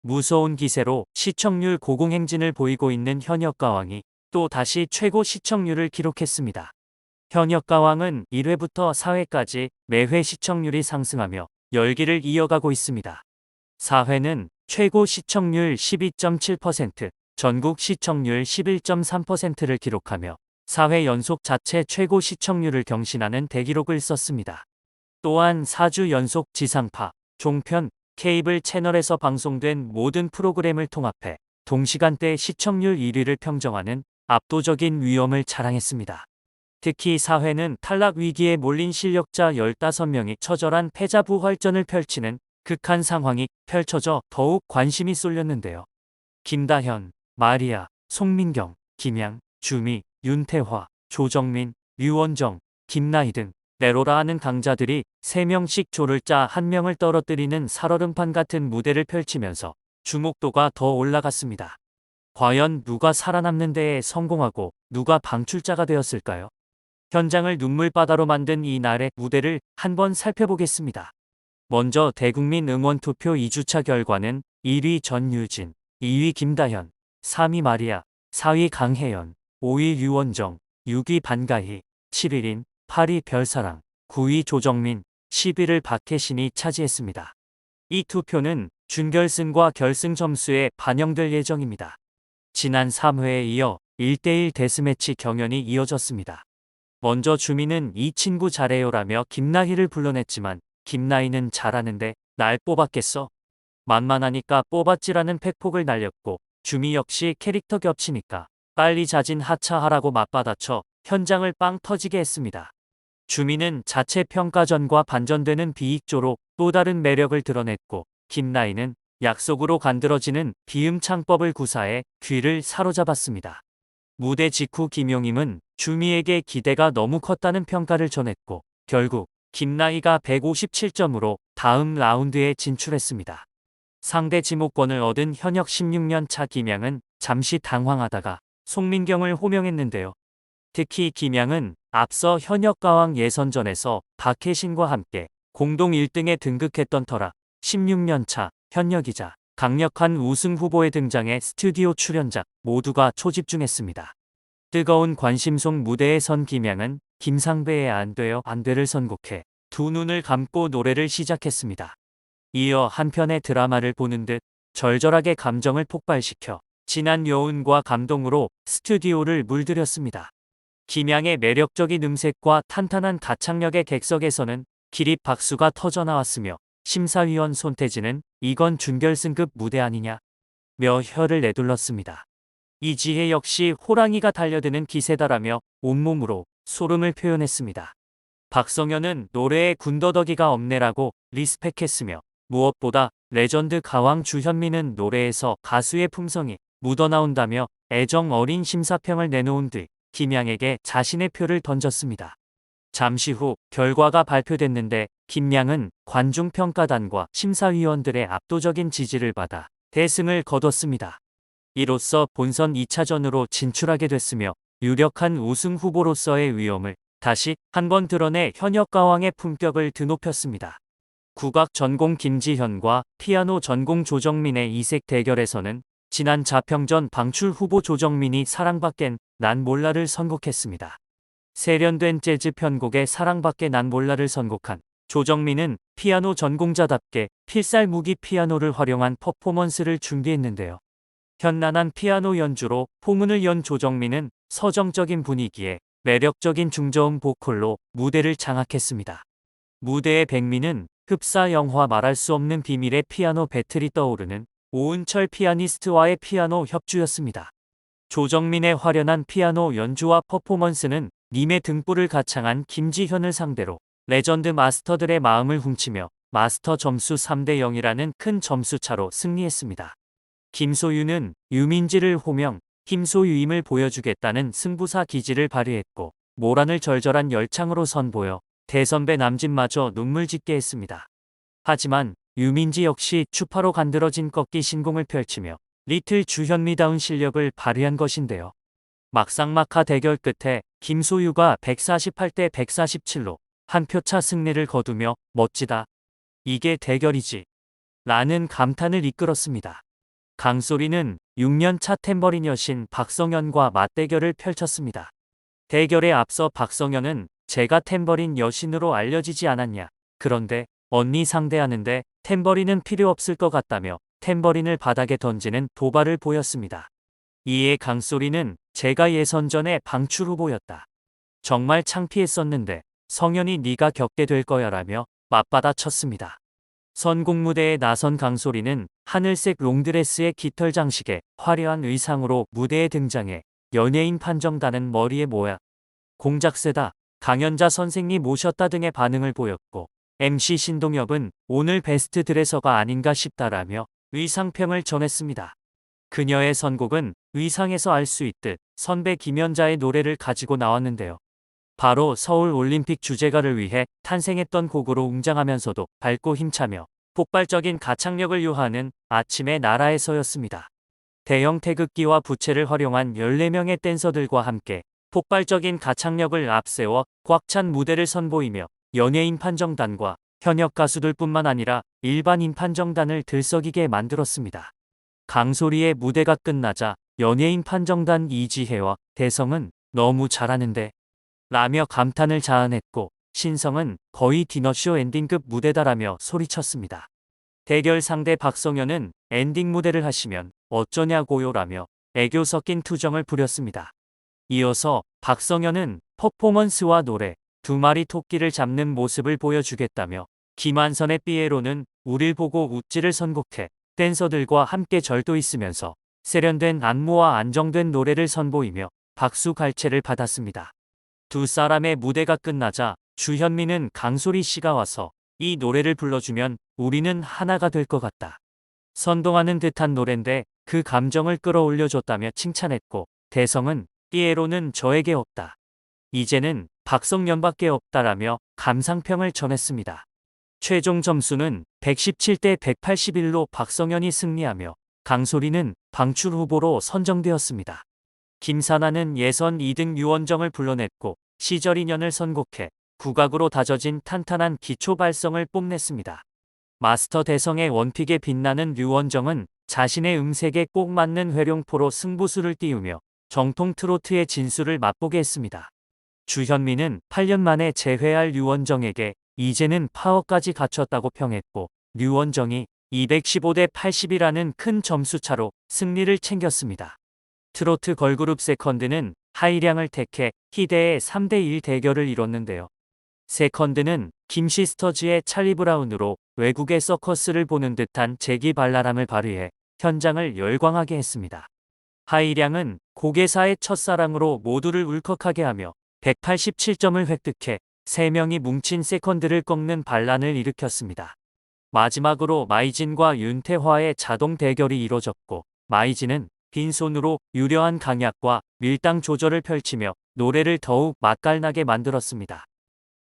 무서운 기세로 시청률 고공행진을 보이고 있는 현역가왕이 또 다시 최고 시청률을 기록했습니다. 현역가왕은 1회부터 4회까지 매회 시청률이 상승하며 열기를 이어가고 있습니다. 4회는 최고 시청률 12.7%, 전국 시청률 11.3%를 기록하며 4회 연속 자체 최고 시청률을 경신하는 대기록을 썼습니다. 또한 4주 연속 지상파, 종편, 케이블 채널에서 방송된 모든 프로그램을 통합해 동시간대 시청률 1위를 평정하는 압도적인 위엄을 자랑했습니다. 특히 4회는 탈락 위기에 몰린 실력자 15명이 처절한 패자부활전을 펼치는 극한 상황이 펼쳐져 더욱 관심이 쏠렸는데요. 김다현, 마리아, 송민경, 김양, 주미, 윤태화, 조정민, 류원정, 김나희 등 내로라 하는 강자들이 3명씩 조를 짜 1명을 떨어뜨리는 살얼음판 같은 무대를 펼치면서 주목도가 더 올라갔습니다. 과연 누가 살아남는 데에 성공하고 누가 방출자가 되었을까요? 현장을 눈물바다로 만든 이 날의 무대를 한번 살펴보겠습니다. 먼저 대국민 응원투표 2주차 결과는 1위 전유진, 2위 김다현, 3위 마리아, 4위 강혜연, 5위 류원정, 6위 반가희, 7위린, 8위 별사랑, 9위 조정민, 10위를 박혜신이 차지했습니다. 이 투표는 준결승과 결승 점수에 반영될 예정입니다. 지난 3회에 이어 1대1 데스매치 경연이 이어졌습니다. 먼저 주민은 이 친구 잘해요라며 김나희를 불러냈지만 김나희는 잘하는데 날 뽑았겠어? 만만하니까 뽑았지라는 팩폭을 날렸고 주미 역시 캐릭터 겹치니까 빨리 자진 하차하라고 맞받아쳐 현장을 빵 터지게 했습니다. 주민은 자체 평가전과 반전되는 비익조로 또 다른 매력을 드러냈고 김나희는 약속으로 간드러지는 비음창법을 구사해 귀를 사로잡았습니다. 무대 직후 김용임은 주미에게 기대가 너무 컸다는 평가를 전했고 결국 김나희가 157점으로 다음 라운드에 진출했습니다. 상대 지목권을 얻은 현역 16년 차 김양은 잠시 당황하다가 송민경을 호명했는데요. 특히 김양은 앞서 현역가왕 예선전에서 박혜신과 함께 공동 1등에 등극했던 터라 16년 차 현역이자 강력한 우승 후보에 등장해 스튜디오 출연작 모두가 초집중했습니다. 뜨거운 관심 속 무대에 선 김양은 김상배의 안 돼요 안 돼를 선곡해 두 눈을 감고 노래를 시작했습니다. 이어 한편의 드라마를 보는 듯 절절하게 감정을 폭발시켜 진한 여운과 감동으로 스튜디오를 물들였습니다. 김양의 매력적인 음색과 탄탄한 가창력의 객석에서는 기립 박수가 터져나왔으며 심사위원 손태진은 이건 준결승급 무대 아니냐 며 혀를 내둘렀습니다. 이지혜 역시 호랑이가 달려드는 기세다라며 온몸으로 소름을 표현했습니다. 박성현은 노래에 군더더기가 없네라고 리스펙했으며 무엇보다 레전드 가왕 주현미는 노래에서 가수의 품성이 묻어나온다며 애정 어린 심사평을 내놓은 뒤 김양에게 자신의 표를 던졌습니다. 잠시 후 결과가 발표됐는데 김양은 관중평가단과 심사위원들의 압도적인 지지를 받아 대승을 거뒀습니다. 이로써 본선 2차전으로 진출하게 됐으며 유력한 우승 후보로서의 위엄을 다시 한번 드러내 현역가왕의 품격을 드높였습니다. 국악 전공 김지현과 피아노 전공 조정민의 이색 대결에서는 지난 자평전 방출 후보 조정민이 사랑받겐 난 몰라를 선곡했습니다. 세련된 재즈 편곡에 사랑받게 난 몰라를 선곡한 조정민은 피아노 전공자답게 필살무기 피아노를 활용한 퍼포먼스를 준비했는데요. 현란한 피아노 연주로 포문을 연 조정민은 서정적인 분위기에 매력적인 중저음 보컬로 무대를 장악했습니다. 무대의 백미는 흡사 영화 말할 수 없는 비밀의 피아노 배틀이 떠오르는 오은철 피아니스트와의 피아노 협주였습니다. 조정민의 화려한 피아노 연주와 퍼포먼스는 님의 등불을 가창한 김지현을 상대로 레전드 마스터들의 마음을 훔치며 마스터 점수 3대 0이라는 큰 점수차로 승리했습니다. 김소유는 유민지를 호명, 김소유임을 보여주겠다는 승부사 기질을 발휘했고 모란을 절절한 열창으로 선보여 대선배 남진마저 눈물 짓게 했습니다. 하지만 유민지 역시 추파로 간드러진 꺾기 신공을 펼치며 리틀 주현미다운 실력을 발휘한 것인데요. 막상막하 대결 끝에 김소유가 148대 147로 한 표차 승리를 거두며 멋지다. 이게 대결이지. 라는 감탄을 이끌었습니다. 강소리는 6년차 탬버린 여신 박성현과 맞대결을 펼쳤습니다. 대결에 앞서 박성현은 제가 탬버린 여신으로 알려지지 않았냐. 그런데 언니 상대하는데 탬버린은 필요 없을 것 같다며 탬버린을 바닥에 던지는 도발을 보였습니다. 이에 강소리는 제가 예선전에 방출 후보였다. 정말 창피했었는데 성현이 네가 겪게 될 거야 라며 맞받아 쳤습니다. 선곡 무대에 나선 강소리는 하늘색 롱드레스의 깃털 장식에 화려한 의상으로 무대에 등장해 연예인 판정단은 머리에 뭐야 공작새다 강연자 선생님 모셨다 등의 반응을 보였고 MC 신동엽은 오늘 베스트 드레서가 아닌가 싶다라며 의상평을 전했습니다. 그녀의 선곡은 의상에서 알 수 있듯 선배 김연자의 노래를 가지고 나왔는데요. 바로 서울 올림픽 주제가를 위해 탄생했던 곡으로 웅장하면서도 밝고 힘차며 폭발적인 가창력을 요하는 아침의 나라에서였습니다. 대형 태극기와 부채를 활용한 14명의 댄서들과 함께 폭발적인 가창력을 앞세워 꽉 찬 무대를 선보이며 연예인 판정단과 현역 가수들뿐만 아니라 일반인 판정단을 들썩이게 만들었습니다. 강소리의 무대가 끝나자 연예인 판정단 이지혜와 대성은 너무 잘하는데 라며 감탄을 자아냈고 신성은 거의 디너쇼 엔딩급 무대다라며 소리쳤습니다. 대결 상대 박성현은 엔딩 무대를 하시면 어쩌냐고요 라며 애교 섞인 투정을 부렸습니다. 이어서 박성현은 퍼포먼스와 노래, 두 마리 토끼를 잡는 모습을 보여주겠다며 김한선의 삐에로는 우릴 보고 웃지를 선곡해 댄서들과 함께 절도 있으면서 세련된 안무와 안정된 노래를 선보이며 박수 갈채를 받았습니다. 두 사람의 무대가 끝나자 주현미는 강소리 씨가 와서 이 노래를 불러주면 우리는 하나가 될 것 같다. 선동하는 듯한 노랜데 그 감정을 끌어올려줬다며 칭찬했고 대성은 삐에로는 저에게 없다. 이제는 박성현밖에 없다라며 감상평을 전했습니다. 최종 점수는 117대 181로 박성현이 승리하며 강소리는 방출 후보로 선정되었습니다. 김사나는 예선 2등 류원정을 불러냈고 시절 인연을 선곡해 국악으로 다져진 탄탄한 기초 발성을 뽐냈습니다. 마스터 대성의 원픽에 빛나는 류원정은 자신의 음색에 꼭 맞는 회룡포로 승부수를 띄우며 정통 트로트의 진수를 맛보게 했습니다. 주현미는 8년 만에 재회할 류원정에게 이제는 파워까지 갖췄다고 평했고 류원정이 215대 80이라는 큰 점수차로 승리를 챙겼습니다. 트로트 걸그룹 세컨드는 하이량을 택해 희대의 3대1 대결을 이뤘는데요. 세컨드는 김시스터즈의 찰리 브라운으로 외국의 서커스를 보는 듯한 재기발랄함을 발휘해 현장을 열광하게 했습니다. 하이량은 고개사의 첫사랑으로 모두를 울컥하게 하며 187점을 획득해 3명이 뭉친 세컨드를 꺾는 반란을 일으켰습니다. 마지막으로 마이진과 윤태화의 자동 대결이 이뤄졌고 마이진은 빈손으로 유려한 강약과 밀당 조절을 펼치며 노래를 더욱 맛깔나게 만들었습니다.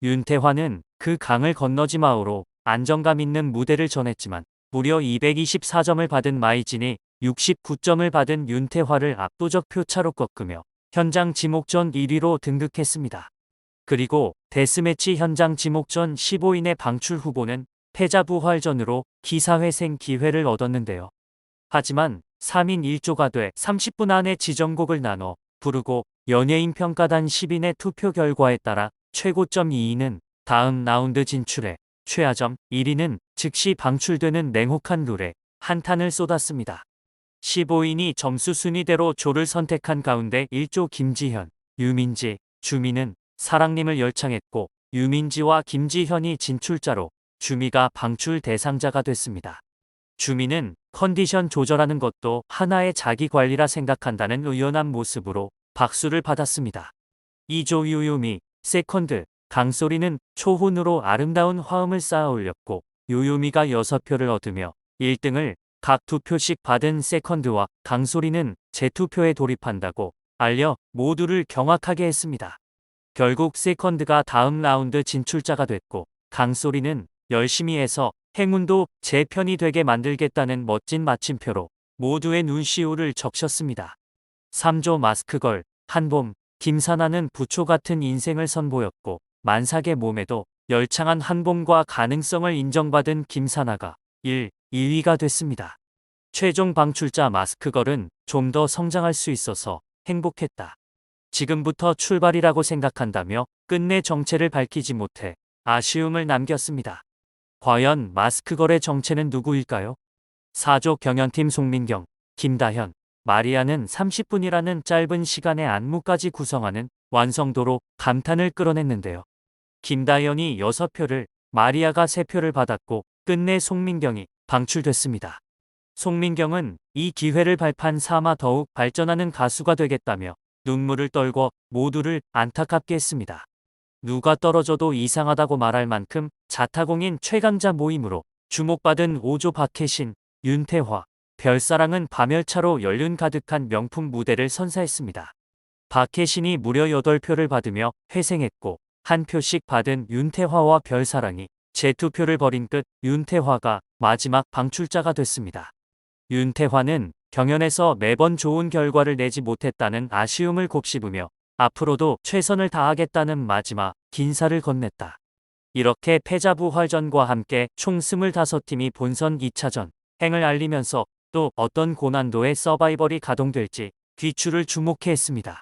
윤태화는 그 강을 건너지 마오로 안정감 있는 무대를 전했지만 무려 224점을 받은 마이진이 69점을 받은 윤태화를 압도적 표차로 꺾으며 현장 지목전 1위로 등극했습니다. 그리고 데스매치 현장 지목전 15인의 방출 후보는 패자 부활전으로 기사회생 기회를 얻었는데요. 하지만 3인 1조가 돼 30분 안에 지정곡을 나눠 부르고 연예인 평가단 10인의 투표 결과에 따라 최고점 2위는 다음 라운드 진출해 최하점 1위는 즉시 방출되는 냉혹한 룰에 한탄을 쏟았습니다. 15인이 점수 순위대로 조를 선택한 가운데 1조 김지현, 유민지, 주미는 사랑님을 열창했고 유민지와 김지현이 진출자로 주미가 방출 대상자가 됐습니다. 주미는 컨디션 조절하는 것도 하나의 자기 관리라 생각한다는 의연한 모습으로 박수를 받았습니다. 2조 요요미, 세컨드, 강소리는 초혼으로 아름다운 화음을 쌓아 올렸고 요요미가 6표를 얻으며 1등을 각 2표씩 받은 세컨드와 강소리는 재투표에 돌입한다고 알려 모두를 경악하게 했습니다. 결국 세컨드가 다음 라운드 진출자가 됐고 강소리는 열심히 해서 행운도 제 편이 되게 만들겠다는 멋진 마침표로 모두의 눈시울을 적셨습니다. 3조 마스크걸, 한봄, 김사나는 부초 같은 인생을 선보였고 만삭의 몸에도 열창한 한봄과 가능성을 인정받은 김사나가 2위가 됐습니다. 최종 방출자 마스크걸은 좀 더 성장할 수 있어서 행복했다. 지금부터 출발이라고 생각한다며 끝내 정체를 밝히지 못해 아쉬움을 남겼습니다. 과연 마스크걸의 정체는 누구일까요? 4조 경연팀 송민경, 김다현, 마리아는 30분이라는 짧은 시간에 안무까지 구성하는 완성도로 감탄을 끌어냈는데요. 김다현이 6표를, 마리아가 3표를 받았고 끝내 송민경이 방출됐습니다. 송민경은 이 기회를 발판 삼아 더욱 발전하는 가수가 되겠다며 눈물을 떨고 모두를 안타깝게 했습니다. 누가 떨어져도 이상하다고 말할 만큼 자타공인 최강자 모임으로 주목받은 5조 박혜신, 윤태화, 별사랑은 밤열차로 연륜 가득한 명품 무대를 선사했습니다. 박혜신이 무려 8표를 받으며 회생했고 1표씩 받은 윤태화와 별사랑이 재투표를 벌인 끝 윤태화가 마지막 방출자가 됐습니다. 윤태화는 경연에서 매번 좋은 결과를 내지 못했다는 아쉬움을 곱씹으며 앞으로도 최선을 다하겠다는 마지막 긴사를 건넸다. 이렇게 패자부활전과 함께 총 25팀이 본선 2차전 행을 알리면서 또 어떤 고난도의 서바이벌이 가동될지 귀추를 주목해 했습니다.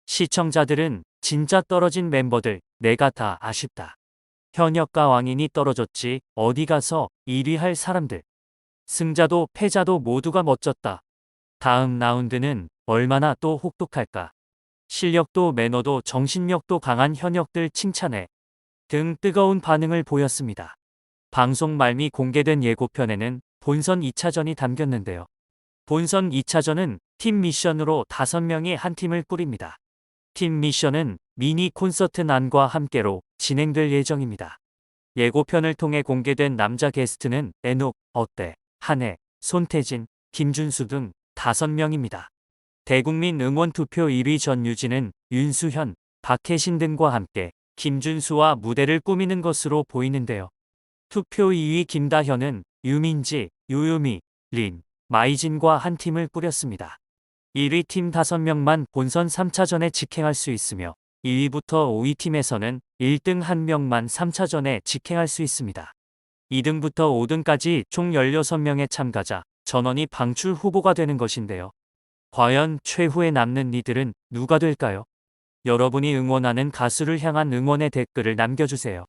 시청자들은 진짜 떨어진 멤버들 내가 다 아쉽다. 현역과 왕인이 떨어졌지 어디 가서 1위 할 사람들. 승자도 패자도 모두가 멋졌다. 다음 라운드는 얼마나 또 혹독할까. 실력도 매너도 정신력도 강한 현역들 칭찬해 등 뜨거운 반응을 보였습니다. 방송 말미 공개된 예고편에는 본선 2차전이 담겼는데요. 본선 2차전은 팀 미션으로 5명이 한 팀을 꾸립니다. 팀 미션은 미니 콘서트 난과 함께로 진행될 예정입니다. 예고편을 통해 공개된 남자 게스트는 에녹, 어때, 한혜, 손태진, 김준수 등 5명입니다. 대국민 응원 투표 1위 전유진은 윤수현, 박혜신 등과 함께 김준수와 무대를 꾸미는 것으로 보이는데요. 투표 2위 김다현은 유민지, 유유미, 린, 마이진과 한 팀을 꾸렸습니다. 1위 팀 5명만 본선 3차전에 직행할 수 있으며 2위부터 5위 팀에서는 1등 1명만 3차전에 직행할 수 있습니다. 2등부터 5등까지 총 16명의 참가자, 전원이 방출 후보가 되는 것인데요. 과연 최후에 남는 이들은 누가 될까요? 여러분이 응원하는 가수를 향한 응원의 댓글을 남겨주세요.